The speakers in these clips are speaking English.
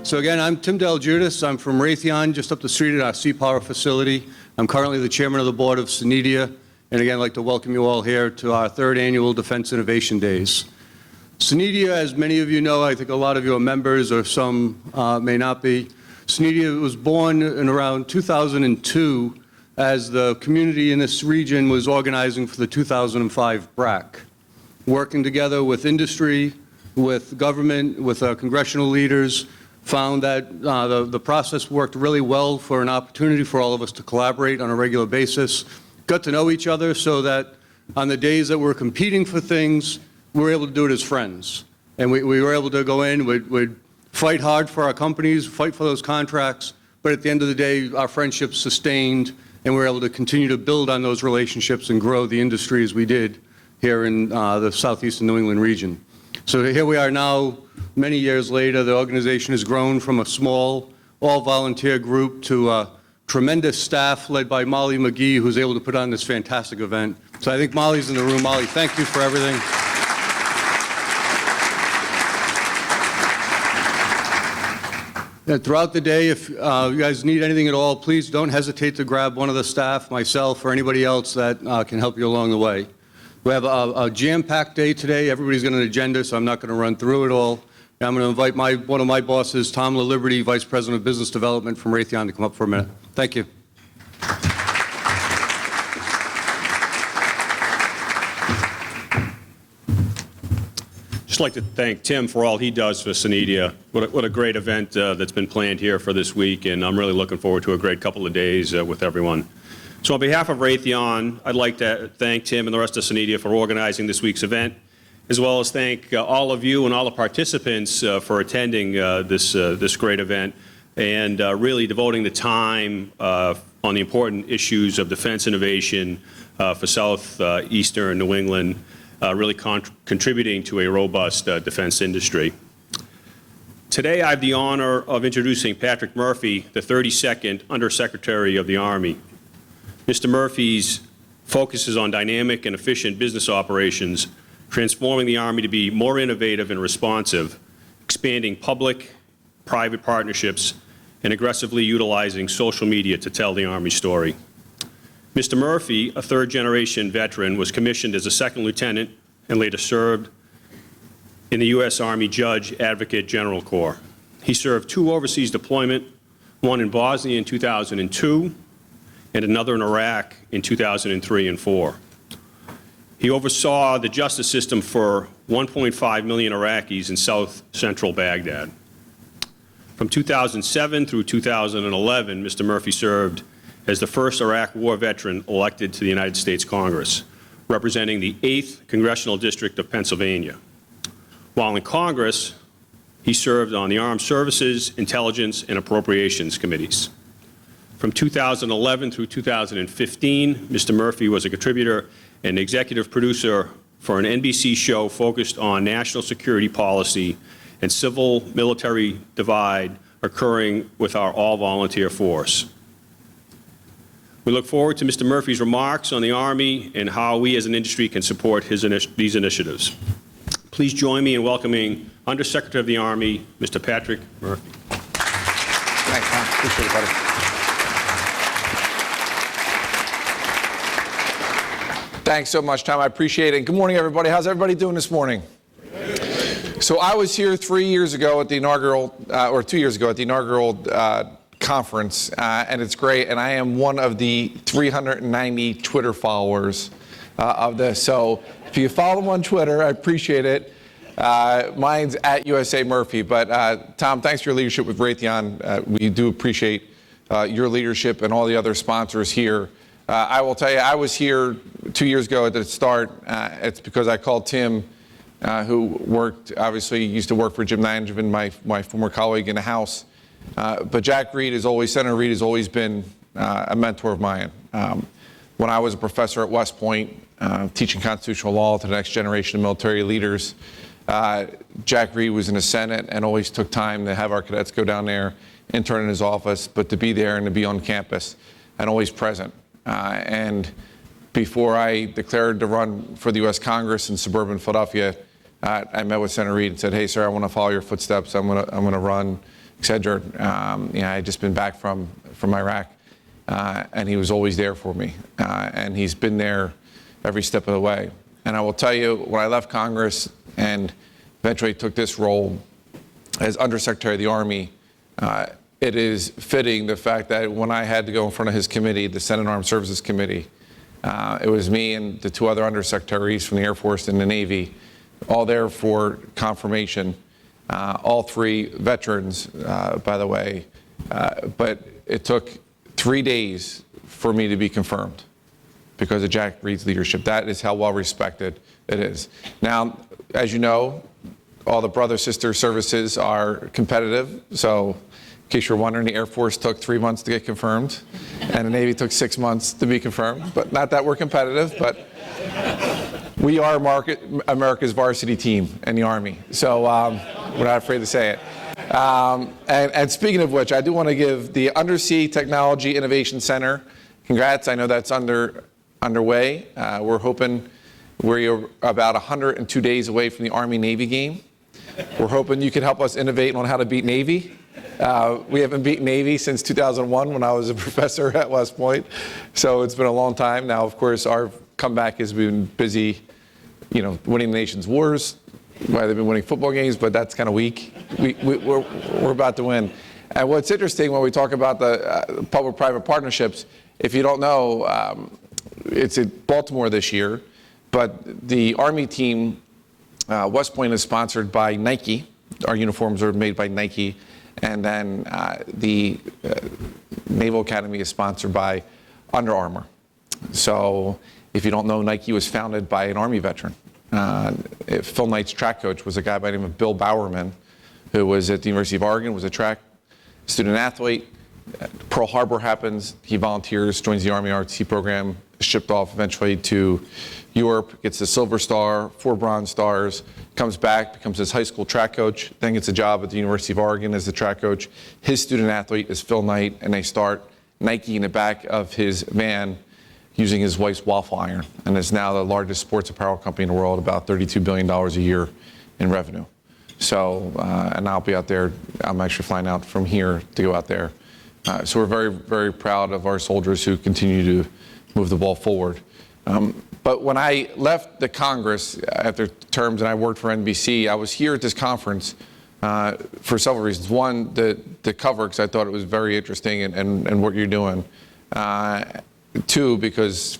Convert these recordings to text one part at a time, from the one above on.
So again, I'm Tim DelGiudice. I'm from Raytheon, just up the street at our Sea-Power facility. I'm currently the chairman of the board of SENEDIA, and again, I'd like to welcome you all here to our third annual Defense Innovation Days. SENEDIA, as many of you know, I think a lot of you are members, or some may not be. SENEDIA was born in around 2002 as the community in this region was organizing for the 2005 BRAC, working together with industry, with government, with congressional leaders, found that the process worked really well for an opportunity for all of us to collaborate on a regular basis, got to know each other so that on the days that we're competing for things, we were able to do it as friends. And we were able to go in, we'd fight hard for our companies, fight for those contracts, but at the end of the day, our friendships sustained, and we were able to continue to build on those relationships and grow the industry as we did here in the Southeastern New England region. So here we are now, many years later. The organization has grown from a small, all-volunteer group to a tremendous staff led by Molly McGee, who's able to put on this fantastic event. So I think Molly's in the room. Molly, thank you for everything. Throughout the day, if you guys need anything at all, please don't hesitate to grab one of the staff, myself, or anybody else that can help you along the way. We have a jam-packed day today. Everybody's got an agenda, so I'm not going to run through it all. I'm going to invite one of my bosses, Tom LaLiberty, Vice President of Business Development from Raytheon, to come up for a minute. Thank you. Just like to thank Tim for all he does for SENEDIA. What a great event that's been planned here for this week, and I'm really looking forward to a great couple of days with everyone. So on behalf of Raytheon, I'd like to thank Tim and the rest of SENEDIA for organizing this week's event, as well as thank all of you and all the participants for attending this great event and really devoting the time on the important issues of defense innovation for Southeastern New England, really contributing to a robust defense industry. Today I have the honor of introducing Patrick Murphy, the 32nd Undersecretary of the Army. Mr. Murphy's focuses on dynamic and efficient business operations, transforming the Army to be more innovative and responsive, expanding public-private partnerships, and aggressively utilizing social media to tell the Army story. Mr. Murphy, a third-generation veteran, was commissioned as a second lieutenant and later served in the U.S. Army Judge Advocate General Corps. He served 2 overseas deployments, one in Bosnia in 2002 and another in Iraq in 2003 and 4. He oversaw the justice system for 1.5 million Iraqis in south-central Baghdad. From 2007 through 2011, Mr. Murphy served as the first Iraq War veteran elected to the United States Congress, representing the 8th Congressional District of Pennsylvania. While in Congress, he served on the Armed Services, Intelligence, and Appropriations Committees. From 2011 through 2015, Mr. Murphy was a contributor and executive producer for an NBC show focused on national security policy and civil-military divide occurring with our all-volunteer force. We look forward to Mr. Murphy's remarks on the Army and how we as an industry can support these initiatives. Please join me in welcoming Undersecretary of the Army, Mr. Patrick Murphy. Thanks, Tom. Appreciate it, buddy. Thanks so much, Tom. I appreciate it. Good morning, everybody. How's everybody doing this morning? So I was here 3 years ago at the inaugural, or 2 years ago at the inaugural conference, and it's great. And I am one of the 390 Twitter followers of this. So if you follow him on Twitter, I appreciate it. Mine's at USA Murphy. But Tom, thanks for your leadership with Raytheon. We do appreciate your leadership and all the other sponsors here. I will tell you, I was here 2 years ago at the start. It's because I called Tim, who used to work for Jim Langevin, my former colleague in the House. But Jack Reed Senator Reed has always been a mentor of mine. When I was a professor at West Point, teaching constitutional law to the next generation of military leaders, Jack Reed was in the Senate and always took time to have our cadets go down there, intern in his office, but to be there and to be on campus and always present. And before I declared to run for the U.S. Congress in suburban Philadelphia, I met with Senator Reed and said, "Hey, sir, I want to follow your footsteps. I'm going to run Excedrin. I had just been back from Iraq, and he was always there for me. And he's been there every step of the way. And I will tell you, when I left Congress and eventually took this role as Undersecretary of the Army, it is fitting the fact that when I had to go in front of his committee, the Senate Armed Services Committee, it was me and the two other undersecretaries from the Air Force and the Navy, all there for confirmation. All three veterans, by the way, but it took 3 days for me to be confirmed because of Jack Reed's leadership. That is how well respected it is. Now, as you know, all the brother-sister services are competitive. So, in case you're wondering, the Air Force took 3 months to get confirmed, and the Navy took 6 months to be confirmed. But not that we're competitive, but we are America's varsity team in the Army. So we're not afraid to say it. And speaking of which, I do want to give the Undersea Technology Innovation Center congrats. I know that's underway. We're hoping we're about 102 days away from the Army-Navy game. We're hoping you can help us innovate on how to beat Navy. We haven't beaten Navy since 2001 when I was a professor at West Point. So it's been a long time. Now, of course, our comeback has been busy, winning the nation's wars. Well, they've been winning football games, but that's kind of weak. We're about to win. And what's interesting when we talk about the public-private partnerships, if you don't know, it's in Baltimore this year, but the Army team, West Point, is sponsored by Nike. Our uniforms are made by Nike. And then the Naval Academy is sponsored by Under Armour. So if you don't know, Nike was founded by an Army veteran. Phil Knight's track coach was a guy by the name of Bill Bowerman, who was at the University of Oregon, was a track student athlete. Pearl Harbor happens. He volunteers, joins the Army ROTC program, shipped off eventually to Europe, gets the Silver Star, 4 Bronze Stars, comes back, becomes his high school track coach, then gets a job at the University of Oregon as the track coach. His student athlete is Phil Knight, and they start Nike in the back of his van using his wife's waffle iron, and is now the largest sports apparel company in the world, about $32 billion a year in revenue. So, and I'll be out there. I'm actually flying out from here to go out there. So we're very, very proud of our soldiers who continue to move the ball forward. But when I left the Congress after terms and I worked for NBC, I was here at this conference for several reasons. One, to cover, because I thought it was very interesting and what you're doing. 2,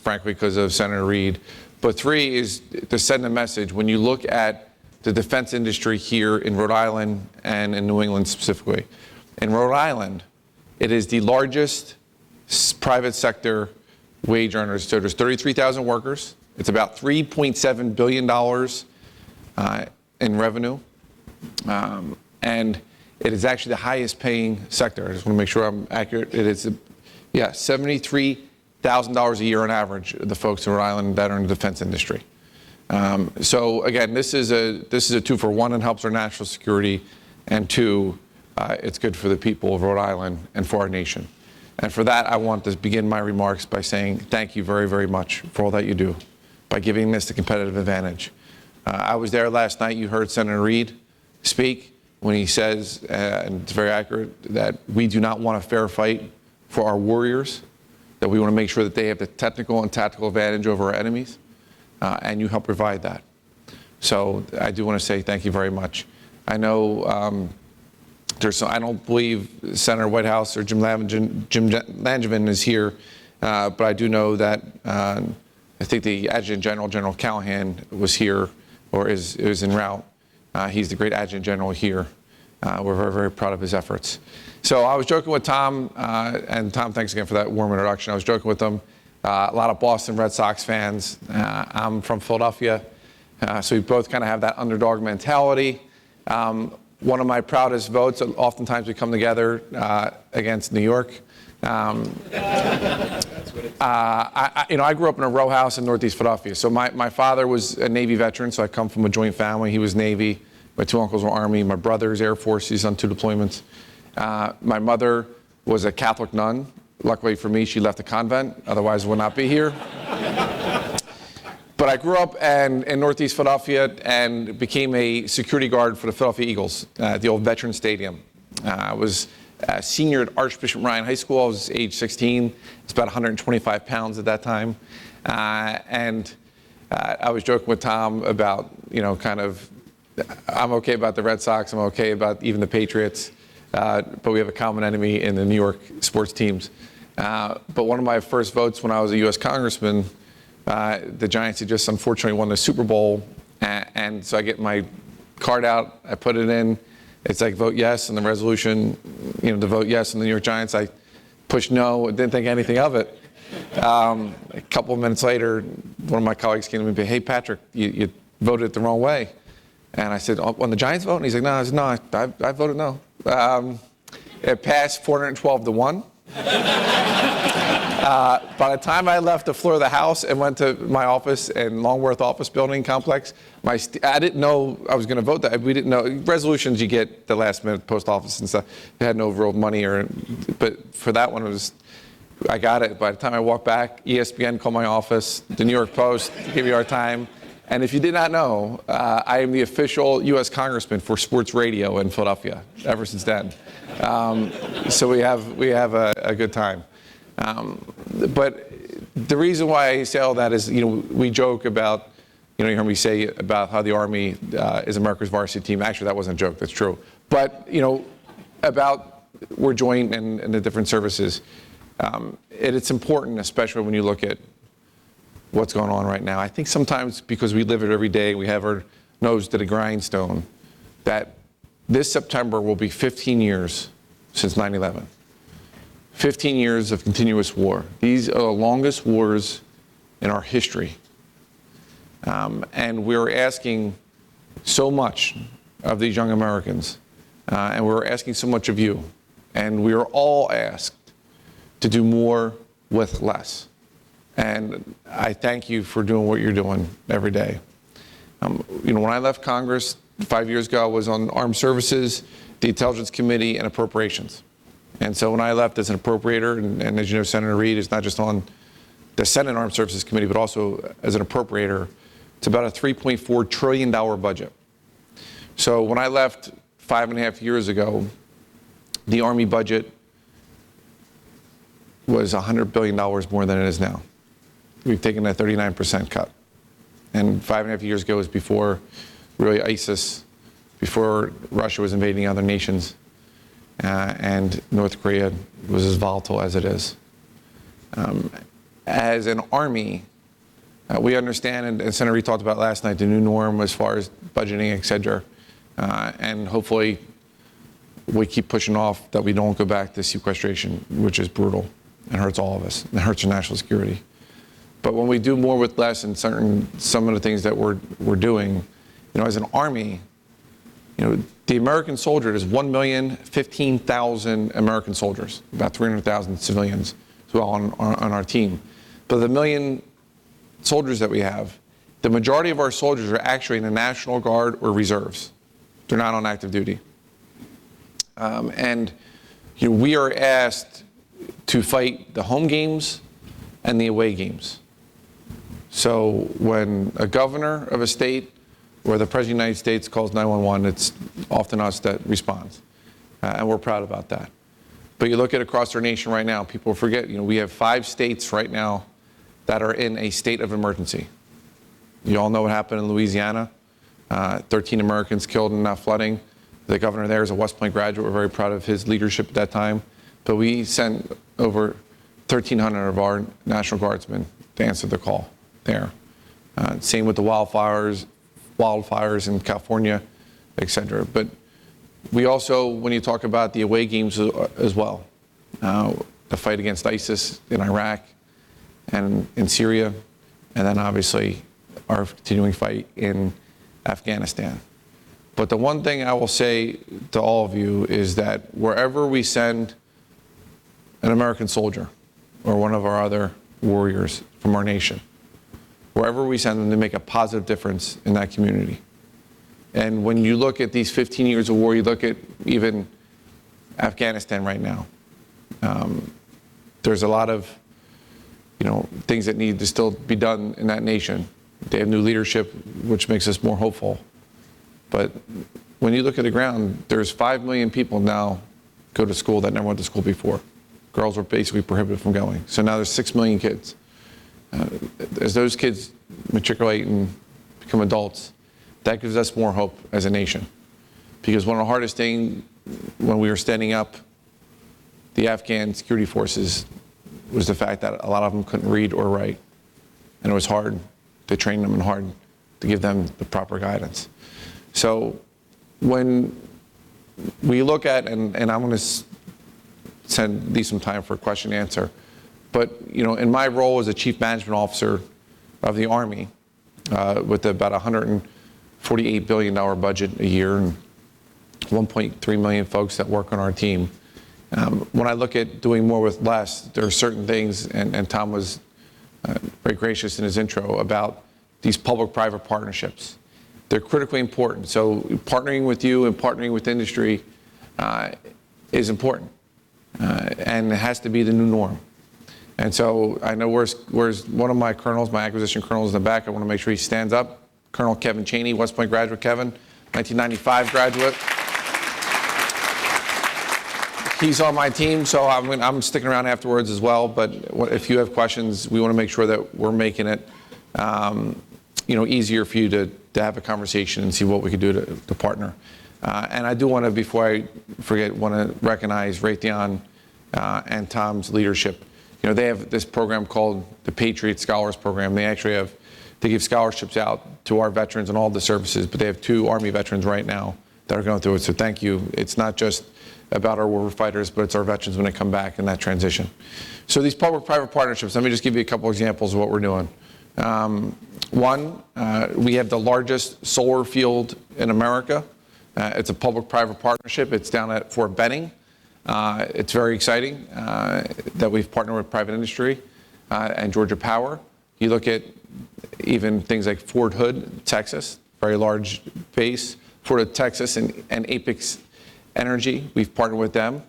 frankly, because of Senator Reed. But 3 is to send a message. When you look at the defense industry here in Rhode Island and in New England specifically. In Rhode Island, it is the largest private sector wage earners. So there's 33,000 workers. It's about $3.7 billion in revenue. And it is actually the highest paying sector. I just want to make sure I'm accurate. It is, $73,000 a year on average, the folks in Rhode Island that are in the defense industry. So again, this is a 2-for-1 and helps our national security, and 2, it's good for the people of Rhode Island and for our nation. And for that, I want to begin my remarks by saying thank you very, very much for all that you do, by giving this the competitive advantage. I was there last night. You heard Senator Reed speak when he says, and it's very accurate, that we do not want a fair fight for our warriors, that we want to make sure that they have the technical and tactical advantage over our enemies, and you help provide that. So I do want to say thank you very much. I know I don't believe Senator Whitehouse or Jim Langevin is here, but I do know that I think the Adjutant General, General Callahan, was here or is en route. He's the great Adjutant General here. We're very, very proud of his efforts. So I was joking with Tom, and Tom, thanks again for that warm introduction. I was joking with him. A lot of Boston Red Sox fans. I'm from Philadelphia, so we both kind of have that underdog mentality. One of my proudest votes, oftentimes we come together against New York. I grew up in a row house in Northeast Philadelphia. So my father was a Navy veteran, so I come from a joint family. He was Navy. My 2 uncles were Army. My brother's Air Force. He's on 2 deployments. My mother was a Catholic nun. Luckily for me, she left the convent. Otherwise, I would not be here. But I grew up in Northeast Philadelphia and became a security guard for the Philadelphia Eagles at the old Veterans Stadium. I was a senior at Archbishop Ryan High School. I was age 16. It's about 125 pounds at that time. And I was joking with Tom about, kind of, I'm okay about the Red Sox. I'm okay about even the Patriots. But we have a common enemy in the New York sports teams. But one of my first votes when I was a U.S. congressman, the Giants had just unfortunately won the Super Bowl. And so I get my card out, I put it in. It's like vote yes, and the resolution, to vote yes in the New York Giants. I pushed no, didn't think anything of it. A couple of minutes later, one of my colleagues came to me and said, "Hey, Patrick, you voted it the wrong way." And I said, "On the Giants vote?" And he's like, "No," I said, "No, I voted no." It passed 412-1. By the time I left the floor of the House and went to my office in Longworth office building complex, I didn't know I was going to vote that. We didn't know. Resolutions you get the last minute, post office and stuff. It had no real money but for that one, I got it. By the time I walked back, ESPN called my office, the New York Post gave me our time. And if you did not know, I am the official U.S. congressman for sports radio in Philadelphia ever since then. So we have a good time. But the reason why I say all that is, we joke about, you hear me say about how the Army is America's varsity team. Actually, that wasn't a joke. That's true. But, about we're joint in the different services. It's important, especially when you look at what's going on right now. I think sometimes because we live it every day, we have our nose to the grindstone, that this September will be 15 years since 9/11. 15 years of continuous war. These are the longest wars in our history. And we're asking so much of these young Americans, and we're asking so much of you. And we are all asked to do more with less. And I thank you for doing what you're doing every day. When I left Congress 5 years ago, I was on Armed Services, the Intelligence Committee, and Appropriations. And so when I left as an appropriator, and as you know, Senator Reid is not just on the Senate Armed Services Committee, but also as an appropriator, it's about a $3.4 trillion budget. So when I left 5.5 years ago, the Army budget was $100 billion more than it is now. We've taken a 39% cut. And 5.5 years ago was before really ISIS, before Russia was invading other nations, and North Korea was as volatile as it is. As an Army, we understand, and Senator Reid talked about last night, the new norm as far as budgeting, et cetera. And hopefully we keep pushing off that we don't go back to sequestration, which is brutal and hurts all of us. And it hurts our national security. But when we do more with less in some of the things that we're doing, as an Army, the American soldier, there's 1,015,000 American soldiers, about 300,000 civilians as well on our team. But the million soldiers that we have, the majority of our soldiers are actually in the National Guard or reserves. They're not on active duty. And we are asked to fight the home games and the away games. So when a governor of a state or the President of the United States calls 911, it's often us that responds. And we're proud about that. But you look at across our nation right now, people forget, we have 5 states right now that are in a state of emergency. You all know what happened in Louisiana. 13 Americans killed in that flooding. The governor there is a West Point graduate. We're very proud of his leadership at that time. But we sent over 1,300 of our National Guardsmen to answer the call there. Same with the wildfires in California, et cetera. But we also, when you talk about the away games as well, the fight against ISIS in Iraq and in Syria, and then obviously our continuing fight in Afghanistan. But the one thing I will say to all of you is that wherever we send an American soldier or one of our other warriors from our nation, wherever we send them, to make a positive difference in that community. And when you look at these 15 years of war, you look at even Afghanistan right now, there's a lot of things that need to still be done in that nation. They have new leadership, which makes us more hopeful. But when you look at the ground, there's 5 million people now go to school that never went to school before. Girls were basically prohibited from going. So now there's 6 million kids. As those kids matriculate and become adults, that gives us more hope as a nation. Because one of the hardest things when we were standing up the Afghan security forces was the fact that a lot of them couldn't read or write. And it was hard to train them and hard to give them the proper guidance. So when we look at, and I'm going to leave some time for question and answer, but in my role as a chief management officer of the Army, with about $148 billion budget a year and 1.3 million folks that work on our team, when I look at doing more with less, there are certain things, and Tom was very gracious in his intro about these public-private partnerships. They're critically important. So partnering with you and partnering with industry is important, and it has to be the new norm. And so I know where's one of my colonels, my acquisition colonels in the back. I want to make sure he stands up. Colonel Kevin Cheney, West Point graduate Kevin, 1995 graduate. He's on my team, so I'm sticking around afterwards as well. But if you have questions, we want to make sure that we're making it easier for you to have a conversation and see what we could do to partner. And I do want to, before I forget, want to recognize Raytheon and Tom's leadership. They have this program called the Patriot Scholars Program. They give scholarships out to our veterans and all the services, but they have 2 Army veterans right now that are going through it. So thank you. It's not just about our war fighters, but it's our veterans when they come back in that transition. So these public-private partnerships, let me just give you a couple examples of what we're doing. One, we have the largest solar field in America. It's a public-private partnership. It's down at Fort Benning. It's very exciting that we've partnered with private industry and Georgia Power. You look at even things like Fort Hood, Texas, very large base. Fort Hood, Texas, and Apex Energy, we've partnered with them.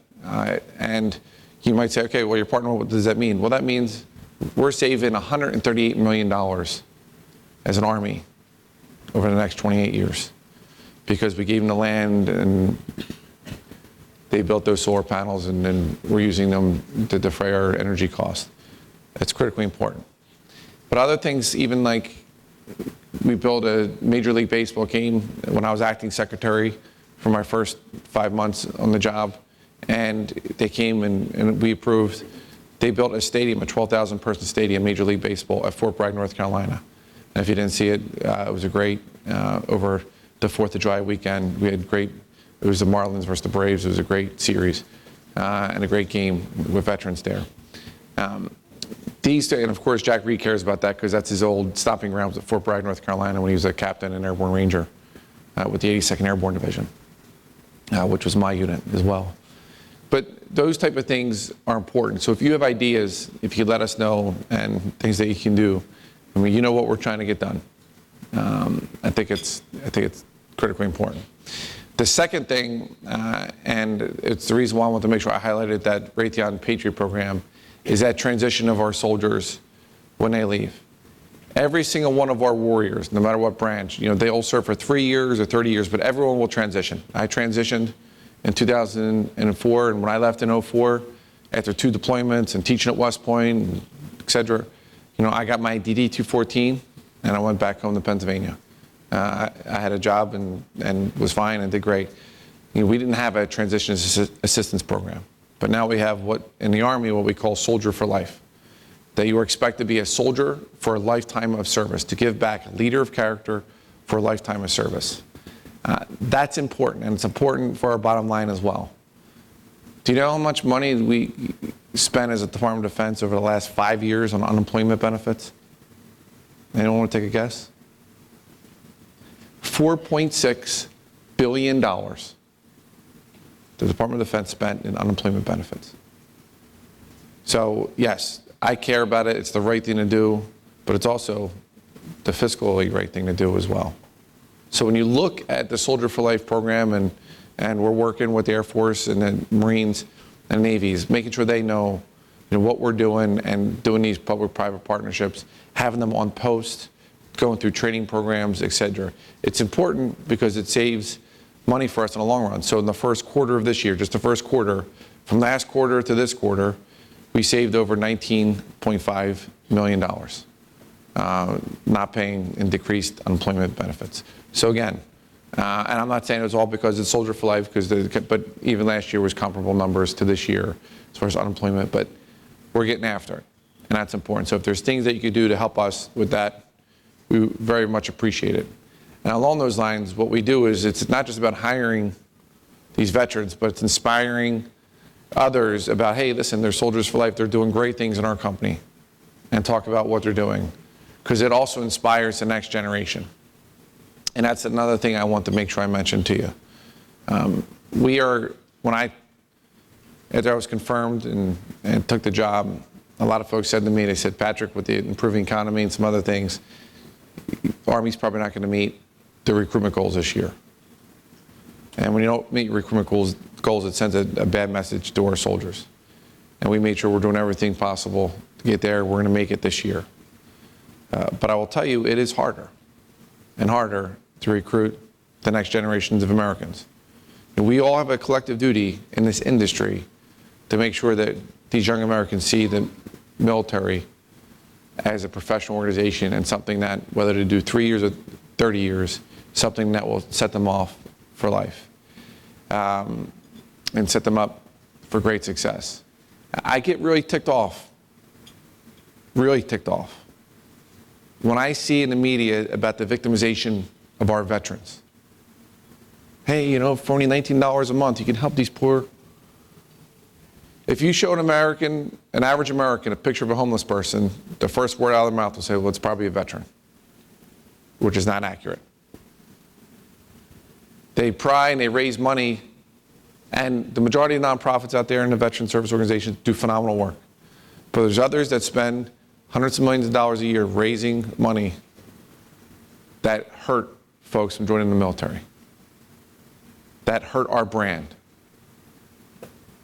And you might say, okay, well, you're partnering, what does that mean? Well, that means we're saving $138 million as an Army over the next 28 years because we gave them the land and they built those solar panels and then we're using them to defray our energy costs. That's critically important. But other things, even like we built a Major League Baseball game when I was acting secretary for my first 5 months on the job, and they came and we approved. They built a stadium, a 12,000 person stadium, Major League Baseball at Fort Bragg, North Carolina. And if you didn't see it, it was a great, over the 4th of July weekend, we had great, it was the Marlins versus the Braves. It was a great series and a great game with veterans there. And of course, Jack Reed cares about that because that's his old stomping grounds at Fort Bragg, North Carolina, when he was a captain and airborne ranger with the 82nd Airborne Division, which was my unit as well. But those type of things are important. So if you have ideas, if you let us know and things that you can do, I mean, you know what we're trying to get done. I think it's critically important. The second thing, and it's the reason why I want to make sure I highlighted that Raytheon Patriot program, is that transition of our soldiers when they leave. Every single one of our warriors, no matter what branch, they all serve for 3 years or 30 years, but everyone will transition. I transitioned in 2004, and when I left in 2004, after 2 deployments and teaching at West Point, et cetera, I got my DD-214, and I went back home to Pennsylvania. I had a job and was fine and did great. We didn't have a transition assistance program, but now we have in the Army what we call Soldier for Life. That you are expected to be a soldier for a lifetime of service, to give back, a leader of character for a lifetime of service. That's important, and it's important for our bottom line as well. Do you know how much money we spent as a Department of Defense over the last 5 years on unemployment benefits? Anyone want to take a guess? $4.6 billion the Department of Defense spent in unemployment benefits. So yes, I care about it. It's the right thing to do, but it's also the fiscally right thing to do as well. So when you look at the Soldier for Life program, and we're working with the Air Force and the Marines and Navies, making sure they know, what we're doing and doing these public-private partnerships, having them on post, going through training programs, et cetera. It's important because it saves money for us in the long run. So in the first quarter of this year, just the first quarter, from last quarter to this quarter, we saved over $19.5 million, not paying in decreased unemployment benefits. So again, and I'm not saying it was all because it's Soldier for Life, but even last year was comparable numbers to this year as far as unemployment, but we're getting after it, and that's important. So if there's things that you could do to help us with that, we very much appreciate it. And along those lines, what we do is it's not just about hiring these veterans, but it's inspiring others about, hey, listen, they're Soldiers for Life, they're doing great things in our company, and talk about what they're doing, because it also inspires the next generation. And that's another thing I want to make sure I mention to you. After I was confirmed and took the job, a lot of folks said to me, they said, Patrick, with the improving economy and some other things, Army's probably not going to meet the recruitment goals this year. And when you don't meet recruitment goals, it sends a bad message to our soldiers. And we made sure we're doing everything possible to get there. We're going to make it this year. But I will tell you, it is harder and harder to recruit the next generations of Americans. And we all have a collective duty in this industry to make sure that these young Americans see the military as a professional organization and something that, whether to do 3 years or 30 years, something that will set them off for life and set them up for great success. I get really ticked off when I see in the media about the victimization of our veterans. Hey, you know, for only $19 a month, you can help these poor. If you show an average American, a picture of a homeless person, the first word out of their mouth will say, well, it's probably a veteran, which is not accurate. They pry and they raise money, and the majority of nonprofits out there and the veteran service organizations do phenomenal work. But there's others that spend hundreds of millions of dollars a year raising money that hurt folks from joining the military, that hurt our brand.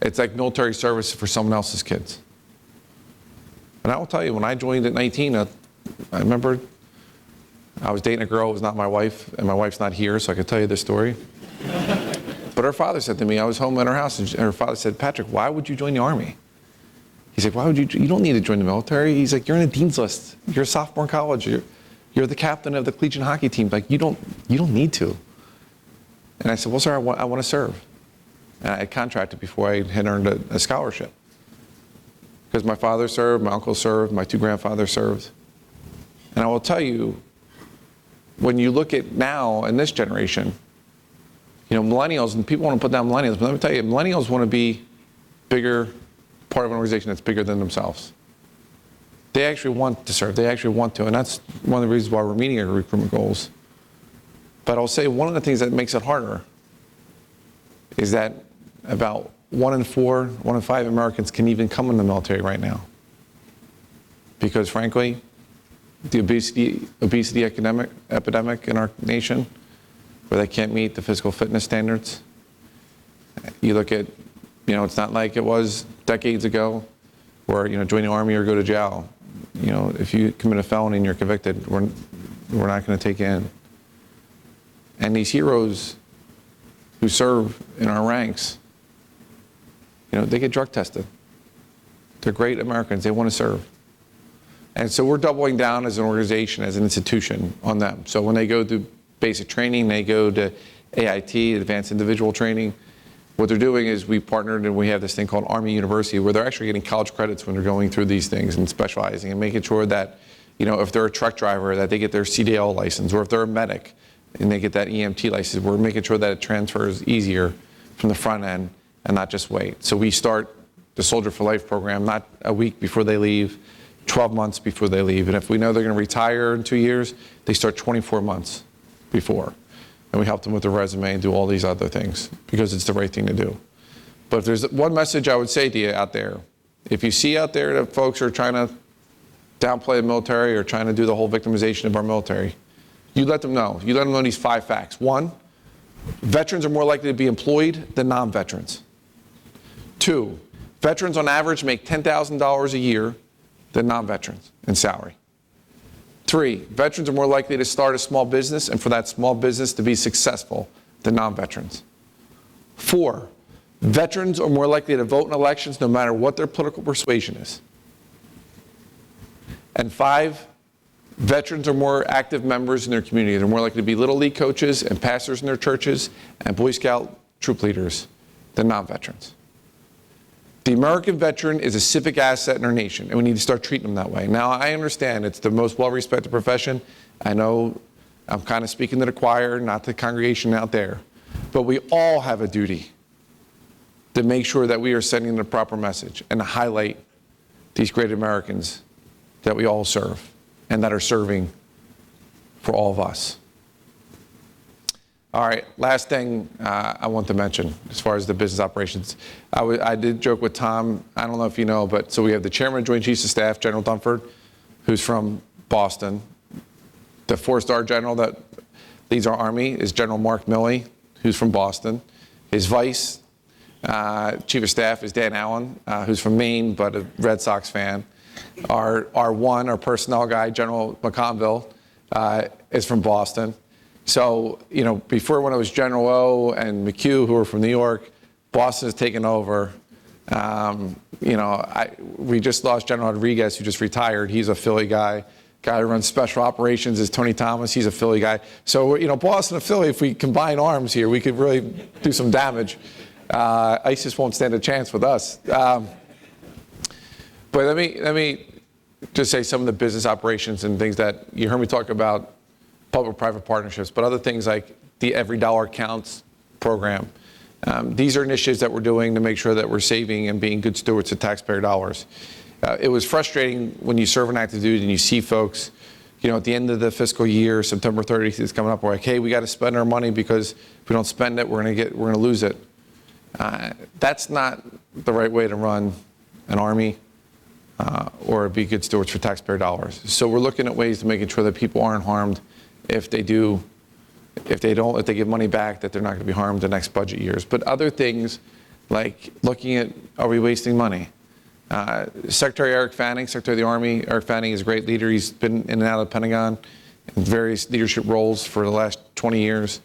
It's like military service for someone else's kids. And I will tell you, when I joined at 19, I remember I was dating a girl who was not my wife, and my wife's not here, so I could tell you this story. But her father said to me, I was home at her house, and her father said, Patrick, why would you join the Army? He's like, why would you don't need to join the military. He's like, you're in a dean's list. You're a sophomore in college. You're the captain of the collegiate hockey team. Like, you don't need to. And I said, well, sir, I want to serve. And I had contracted before I had earned a scholarship. Because my father served, my uncle served, my two grandfathers served. And I will tell you, when you look at now in this generation, you know, millennials, and people want to put down millennials, but let me tell you, millennials want to be bigger, part of an organization that's bigger than themselves. They actually want to serve. They actually want to. And that's one of the reasons why we're meeting our recruitment goals. But I'll say one of the things that makes it harder is that about 1 in 4, 1 in 5 Americans can even come in the military right now. Because frankly, the obesity epidemic in our nation, where they can't meet the physical fitness standards. You look at, you know, it's not like it was decades ago where, you know, join the Army or go to jail. You know, if you commit a felony and you're convicted, we're not going to take you in. And these heroes who serve in our ranks, you know, they get drug tested. They're great Americans. They want to serve. And so we're doubling down as an organization, as an institution, on them. So when they go through basic training, they go to AIT, Advanced Individual Training. What they're doing is we partnered and we have this thing called Army University, where they're actually getting college credits when they're going through these things and specializing and making sure that, you know, if they're a truck driver, that they get their CDL license, or if they're a medic and they get that EMT license. We're making sure that it transfers easier from the front end and not just wait. So we start the Soldier for Life program not a week before they leave, 12 months before they leave. And if we know they're going to retire in 2 years, they start 24 months before. And we help them with their resume and do all these other things because it's the right thing to do. But if there's one message I would say to you out there, if you see out there that folks are trying to downplay the military or trying to do the whole victimization of our military, you let them know. You let them know these 5 facts. 1, veterans are more likely to be employed than non-veterans. 2, veterans on average make $10,000 a year than non-veterans in salary. 3, veterans are more likely to start a small business and for that small business to be successful than non-veterans. 4, veterans are more likely to vote in elections no matter what their political persuasion is. And 5, veterans are more active members in their community. They're more likely to be Little League coaches and pastors in their churches and Boy Scout troop leaders than non-veterans. The American veteran is a civic asset in our nation, and we need to start treating them that way. Now, I understand it's the most well-respected profession. I know I'm kind of speaking to the choir, not the congregation out there. But we all have a duty to make sure that we are sending the proper message and to highlight these great Americans that we all serve and that are serving for all of us. All right, last thing I want to mention as far as the business operations. I did joke with Tom, I don't know if you know, but so we have the Chairman of Joint Chiefs of Staff, General Dunford, who's from Boston. The 4-star general that leads our Army is General Mark Milley, who's from Boston. His Vice Chief of Staff is Dan Allen, who's from Maine, but a Red Sox fan. Our personnel guy, General McConville, is from Boston. So, you know, before when it was General O and McHugh, who were from New York, Boston has taken over. You know, we just lost General Rodriguez, who just retired. He's a Philly guy. Guy who runs special operations is Tony Thomas. He's a Philly guy. So, you know, Boston and Philly, if we combine arms here, we could really do some damage. ISIS won't stand a chance with us. But let me just say some of the business operations and things that you heard me talk about, public-private partnerships, but other things like the Every Dollar Counts program. These are initiatives that we're doing to make sure that we're saving and being good stewards of taxpayer dollars. It was frustrating when you serve an active duty and you see folks, you know, at the end of the fiscal year, September 30th is coming up, we're like, hey, we got to spend our money because if we don't spend it, we're going to lose it. That's not the right way to run an Army or be good stewards for taxpayer dollars. So we're looking at ways to making sure that people aren't harmed if they give money back, that they're not going to be harmed the next budget years. But other things like looking at, are we wasting money? Secretary Eric Fanning, Secretary of the Army, Eric Fanning is a great leader. He's been in and out of the Pentagon in various leadership roles for the last 20 years.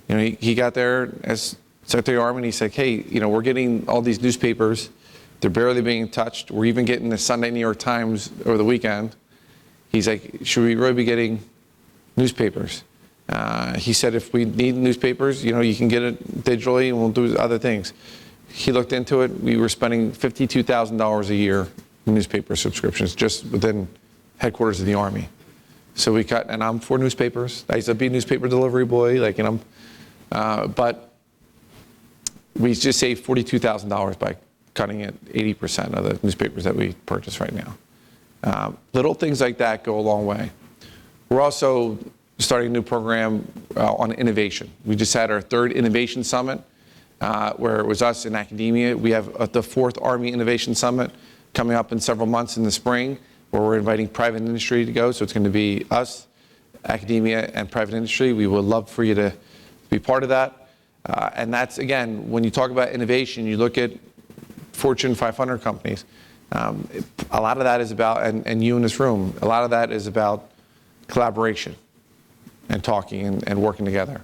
You know, he got there as Secretary of the Army and he said, hey, you know, we're getting all these newspapers. They're barely being touched. We're even getting the Sunday New York Times over the weekend. He's like, should we really be getting newspapers? He said, if we need newspapers, you know, you can get it digitally and we'll do other things. He looked into it. We were spending $52,000 a year in newspaper subscriptions just within headquarters of the Army. So we cut, and I'm for newspapers. I used to be a newspaper delivery boy, like, you know, but we just saved $42,000 by cutting it 80% of the newspapers that we purchase right now. Little things like that go a long way. We're also starting a new program on innovation. We just had our 3rd Innovation Summit, where it was us in academia. We have the 4th Army Innovation Summit coming up in several months in the spring, where we're inviting private industry to go. So it's going to be us, academia, and private industry. We would love for you to be part of that. And that's, again, when you talk about innovation, you look at Fortune 500 companies. A lot of that is about, and you in this room, a lot of that is about collaboration and talking and working together.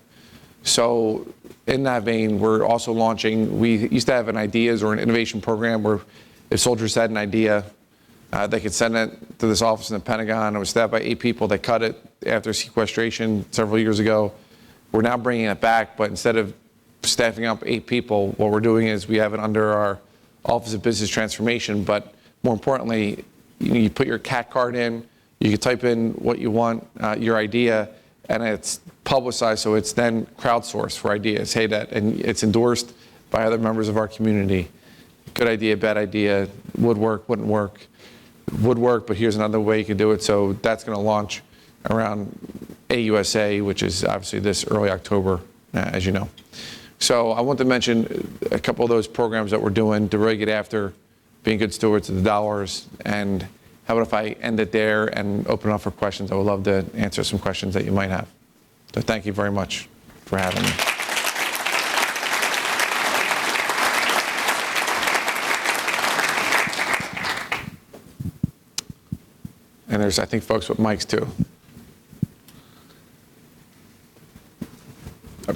So in that vein, we're also launching, we used to have an ideas or an innovation program where if soldiers had an idea, they could send it to this office in the Pentagon. It was staffed by 8 people. They cut it after sequestration several years ago. We're now bringing it back, but instead of staffing up 8 people, what we're doing is we have it under our Office of Business Transformation, but more importantly, you put your CAT card in, you can type in what you want, your idea, and it's publicized, so it's then crowdsourced for ideas. Hey, and it's endorsed by other members of our community. Good idea, bad idea, would work, wouldn't work. Would work, but here's another way you could do it. So that's going to launch around AUSA, which is obviously this early October, as you know. So I want to mention a couple of those programs that we're doing to really get after being good stewards of the dollars. And how about if I end it there and open it up for questions? I would love to answer some questions that you might have. So thank you very much for having me. And there's, I think, folks with mics too.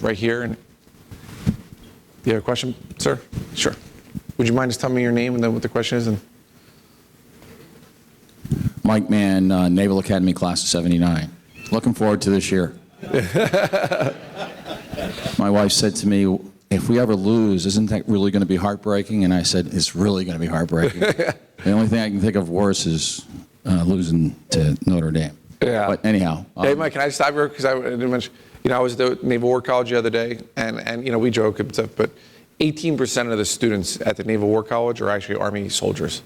right here. And you have a question, sir? Sure. Would you mind just telling me your name and then what the question is? And Mike Mann, Naval Academy Class of 79. Looking forward to this year. My wife said to me, if we ever lose, isn't that really going to be heartbreaking? And I said, it's really going to be heartbreaking. The only thing I can think of worse is losing to Notre Dame. Yeah. But anyhow. Hey, Mike, can I just stop you? Because I didn't mention, I was at the Naval War College the other day, and we joke and stuff, but 18% of the students at the Naval War College are actually Army soldiers.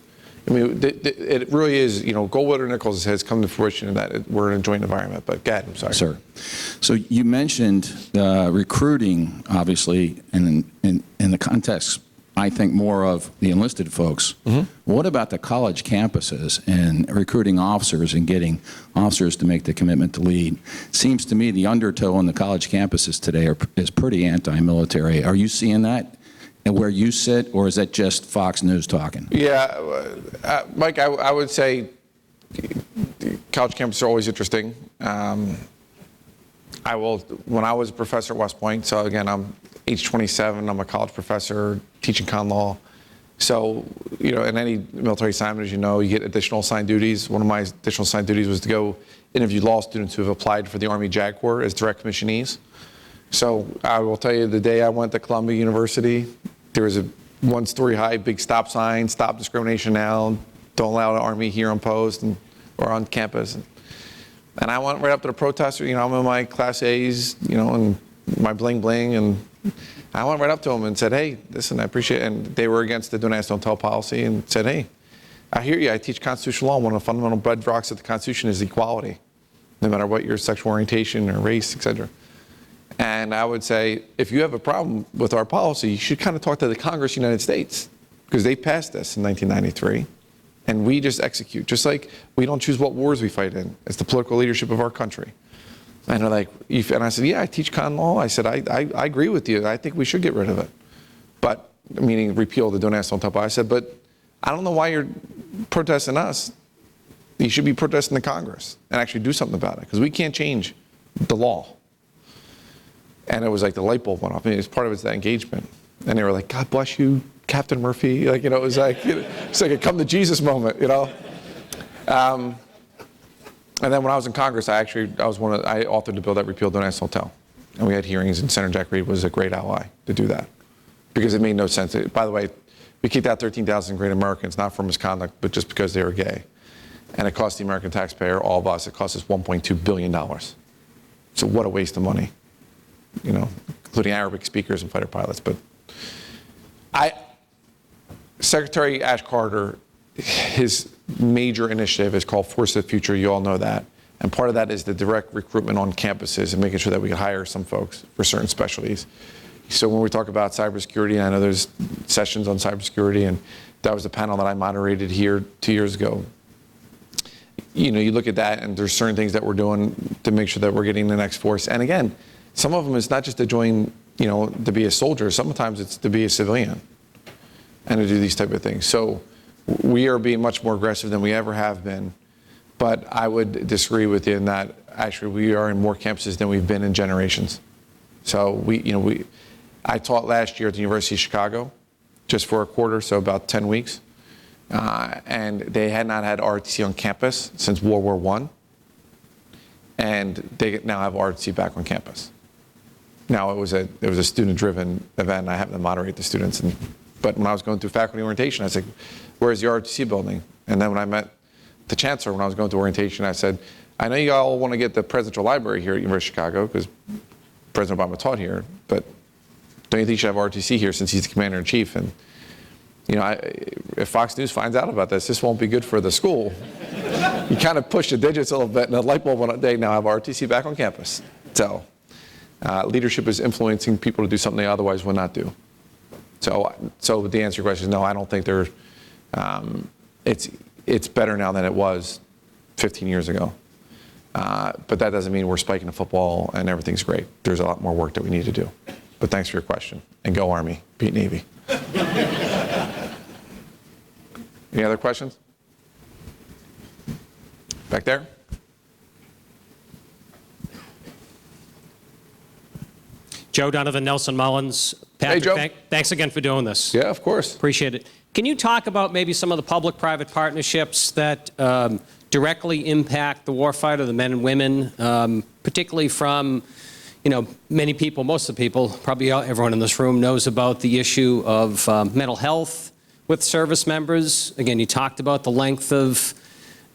I mean, it really is, Goldwater Nichols has come to fruition in that we're in a joint environment. But go ahead, I'm sorry. Sir. So you mentioned recruiting, obviously, in the context, I think, more of the enlisted folks. Mm-hmm. What about the college campuses and recruiting officers and getting officers to make the commitment to lead? Seems to me the undertow on the college campuses today is pretty anti-military. Are you seeing that? And where you sit, or is that just Fox News talking? Yeah, Mike, I would say college campuses are always interesting. When I was a professor at West Point, so again, I'm age 27, I'm a college professor teaching con law. So, in any military assignment, as you know, you get additional assigned duties. One of my additional assigned duties was to go interview law students who have applied for the Army JAG Corps as direct commissionees. So I will tell you, the day I went to Columbia University, there was a one-story high big stop sign, stop discrimination now, don't allow the Army here on post or on campus. And I went right up to the protester, I'm in my Class A's, and my bling bling, and I went right up to them and said, hey, listen, I appreciate it. And they were against the don't ask, don't tell policy and said, hey, I hear you, I teach constitutional law. One of the fundamental bedrocks of the Constitution is equality, no matter what your sexual orientation or race, et cetera. And I would say, if you have a problem with our policy, you should kind of talk to the Congress of the United States, because they passed this in 1993, and we just execute. Just like we don't choose what wars we fight in. It's the political leadership of our country. And they're like, and I said, yeah, I teach con law. I said, I agree with you. I think we should get rid of it. But, meaning repeal the don't ask, don't tell. I said, but I don't know why you're protesting us. You should be protesting the Congress and actually do something about it, because we can't change the law. And it was like the light bulb went off. I mean, it was part of that engagement. And they were like, God bless you, Captain Murphy. Like, it was like, it's like a come to Jesus moment, And then when I was in Congress, I authored the bill that repealed Don't Ask, Don't Tell. And we had hearings, and Senator Jack Reed was a great ally to do that. Because it made no sense. By the way, we kicked out 13,000 great Americans, not for misconduct, but just because they were gay. And it cost the American taxpayer, all of us, it cost us $1.2 billion. So what a waste of money. Including Arabic speakers and fighter pilots. But Secretary Ash Carter, his major initiative is called Force of the Future. You all know that. And part of that is the direct recruitment on campuses and making sure that we can hire some folks for certain specialties. So when we talk about cybersecurity, I know there's sessions on cybersecurity, and that was the panel that I moderated here 2 years ago. You look at that, and there's certain things that we're doing to make sure that we're getting the next force. And again, some of them is not just to join, to be a soldier. Sometimes it's to be a civilian and to do these type of things. So we are being much more aggressive than we ever have been. But I would disagree with you in that actually we are in more campuses than we've been in generations. So I taught last year at the University of Chicago, just for a quarter, so about 10 weeks. And they had not had ROTC on campus since World War I. And they now have ROTC back on campus. Now, it was a student-driven event. I happened to moderate the students. But when I was going through faculty orientation, I said, where's the ROTC building? And then when I met the chancellor, when I was going to orientation, I said, I know you all want to get the presidential library here at University of Chicago, because President Obama taught here, but don't you think you should have ROTC here since he's the commander-in-chief? And, if Fox News finds out about this won't be good for the school. You kind of push the digits a little bit, and the light bulb went up. They now have ROTC back on campus. So leadership is influencing people to do something they otherwise would not do. So the answer to your question is no, I don't think it's better now than it was 15 years ago. But that doesn't mean we're spiking the football and everything's great. There's a lot more work that we need to do. But thanks for your question. And go Army, beat Navy. Any other questions? Back there? Joe Donovan, Nelson Mullins. Patrick, Joe. Thanks again for doing this. Yeah, of course. Appreciate it. Can you talk about maybe some of the public-private partnerships that directly impact the warfighter, the men and women, particularly from, many people, most of the people, probably everyone in this room knows about the issue of mental health with service members. Again, you talked about the length of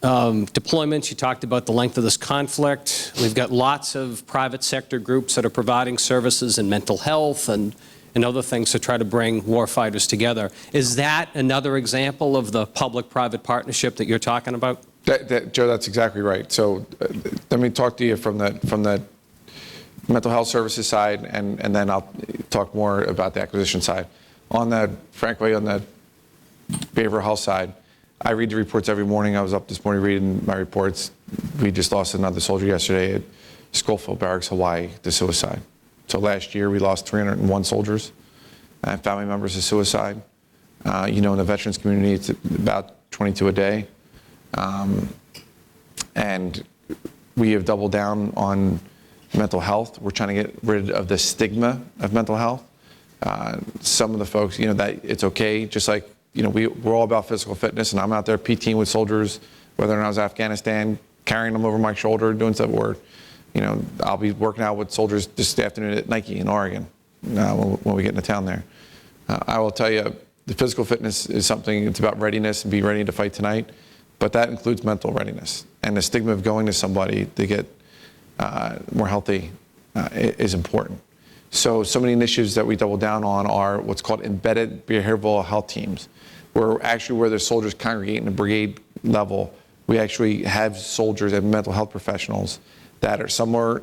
deployments. You talked about the length of this conflict. We've got lots of private sector groups that are providing services in mental health and other things to try to bring warfighters together. Is that another example of the public-private partnership that you're talking about? Joe, that's exactly right. So let me talk to you from the mental health services side, and then I'll talk more about the acquisition side. Frankly, on the behavioral health side, I read the reports every morning. I was up this morning reading my reports. We just lost another soldier yesterday at Schofield Barracks, Hawaii, to suicide. So last year we lost 301 soldiers and family members to suicide. In the veterans community, it's about 22 a day. And we have doubled down on mental health. We're trying to get rid of the stigma of mental health. Some of the folks, that it's okay, just like, we're all about physical fitness, and I'm out there PTing with soldiers, whether or not I was in Afghanistan, carrying them over my shoulder, doing stuff, or, I'll be working out with soldiers this afternoon at Nike in Oregon when we get into town there. I will tell you, the physical fitness is something, it's about readiness and being ready to fight tonight, but that includes mental readiness. And the stigma of going to somebody to get more healthy is important. So many initiatives that we double down on are what's called embedded behavioral health teams, where the soldiers congregate in a brigade level. We actually have soldiers and mental health professionals that are some are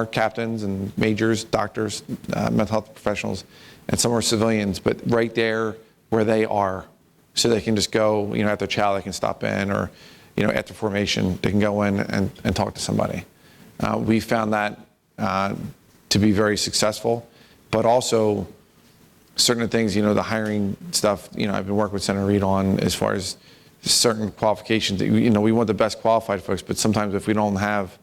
captains and majors, doctors, mental health professionals, and some are civilians, but right there where they are, so they can just go, after chow, they can stop in, or, after formation, they can go in and talk to somebody. We found that to be very successful, but also certain things, the hiring stuff, I've been working with Senator Reid on as far as certain qualifications. We want the best qualified folks, but sometimes if we don't have,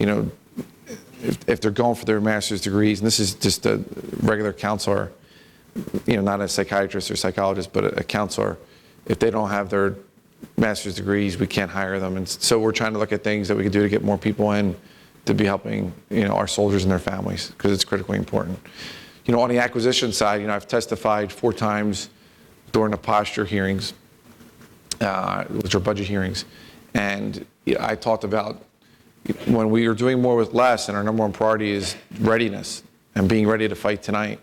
if they're going for their master's degrees, and this is just a regular counselor, not a psychiatrist or psychologist, but a counselor, if they don't have their master's degrees, we can't hire them. And so we're trying to look at things that we can do to get more people in to be helping, our soldiers and their families, because it's critically important. On the acquisition side, I've testified 4 times during the posture hearings, which are budget hearings, and I talked about when we are doing more with less, and our number one priority is readiness and being ready to fight tonight.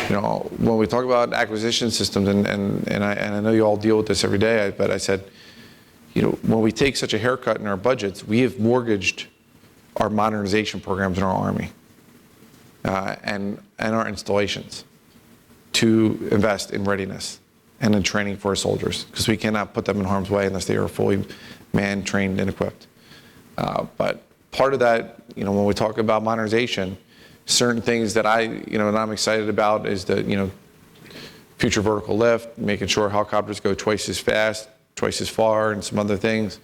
When we talk about acquisition systems, and I know you all deal with this every day, but I said, when we take such a haircut in our budgets, we have mortgaged our modernization programs in our Army and our installations to invest in readiness and in training for our soldiers, because we cannot put them in harm's way unless they are fully manned, trained, and equipped. But part of that, when we talk about modernization, certain things that I'm excited about is the, future vertical lift, making sure helicopters go twice as fast, twice as far, and some other things.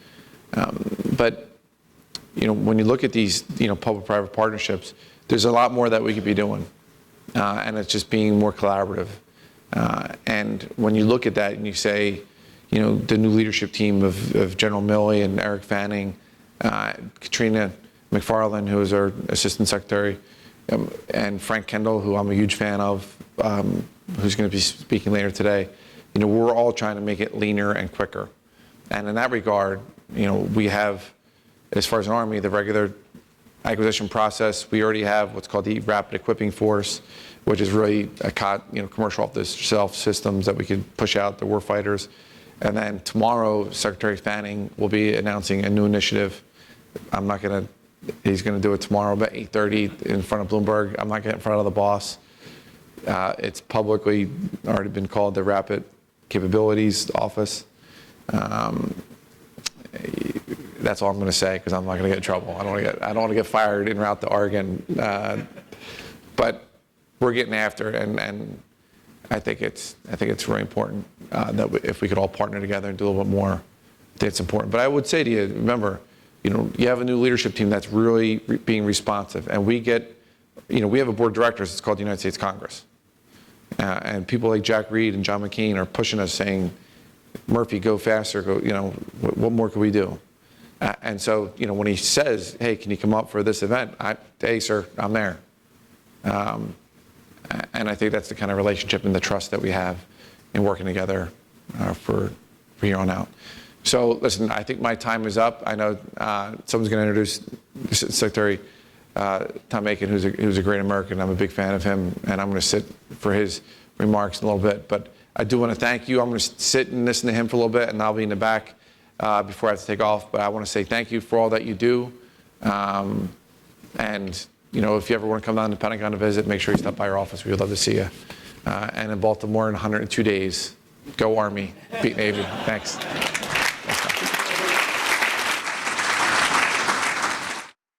But when you look at these, public-private partnerships, there's a lot more that we could be doing, and it's just being more collaborative. And when you look at that and you say, the new leadership team of General Milley and Eric Fanning, Katrina McFarland, who is our Assistant Secretary, and Frank Kendall, who I'm a huge fan of, who's going to be speaking later today, we're all trying to make it leaner and quicker. And in that regard, we have, as far as an Army, the regular acquisition process. We already have what's called the Rapid Equipping Force, which is really a commercial off-the-shelf systems that we could push out to warfighters. And then tomorrow, Secretary Fanning will be announcing a new initiative. He's going to do it tomorrow about 8:30 in front of Bloomberg. I'm not getting in front of the boss. It's publicly already been called the Rapid Capabilities Office. That's all I'm going to say, because I'm not going to get in trouble. I don't want to get fired en route to Oregon. But we're getting after it, and I think it's really important that if we could all partner together and do a little bit more, I think it's important. But I would say to you, remember, you have a new leadership team that's really being responsive, and we get we have a board of directors. It's called the United States Congress. And people like Jack Reed and John McCain are pushing us saying, Murphy, go faster, go, what more can we do? And so, when he says, hey, can you come up for this event? Hey, sir, I'm there. And I think that's the kind of relationship and the trust that we have in working together for here on out. So, listen, I think my time is up. I know someone's going to introduce Secretary Tom Aiken, who's a great American. I'm a big fan of him, and I'm going to sit for his remarks in a little bit. But I do want to thank you. I'm going to sit and listen to him for a little bit, and I'll be in the back before I have to take off. But I want to say thank you for all that you do. And, if you ever want to come down to the Pentagon to visit, make sure you stop by our office. We would love to see you. And in Baltimore in 102 days, go Army, beat Navy. Thanks.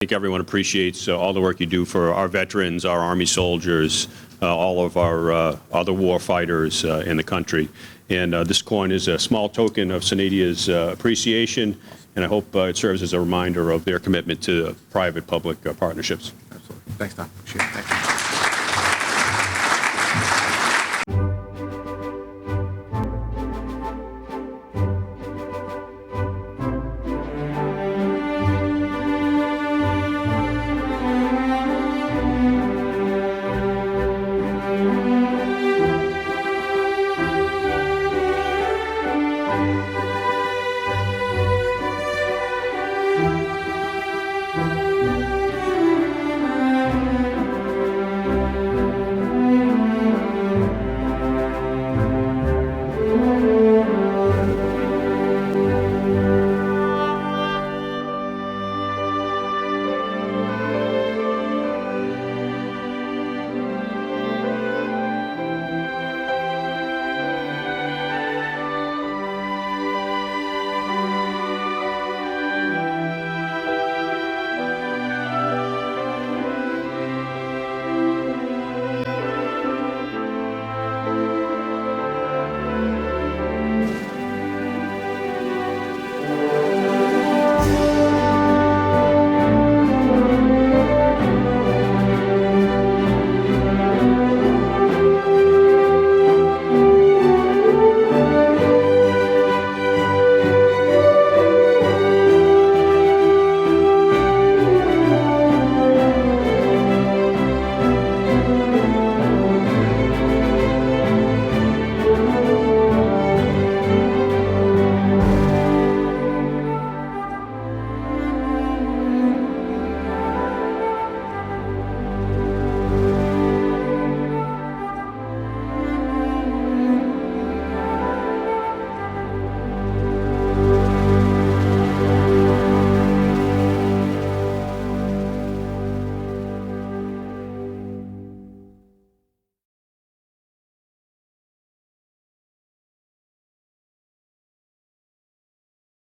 I think everyone appreciates all the work you do for our veterans, our Army soldiers, all of our other war fighters in the country. And this coin is a small token of SENEDIA's appreciation, and I hope it serves as a reminder of their commitment to private-public partnerships. Absolutely. Thanks, Tom. Appreciate it. Thank you.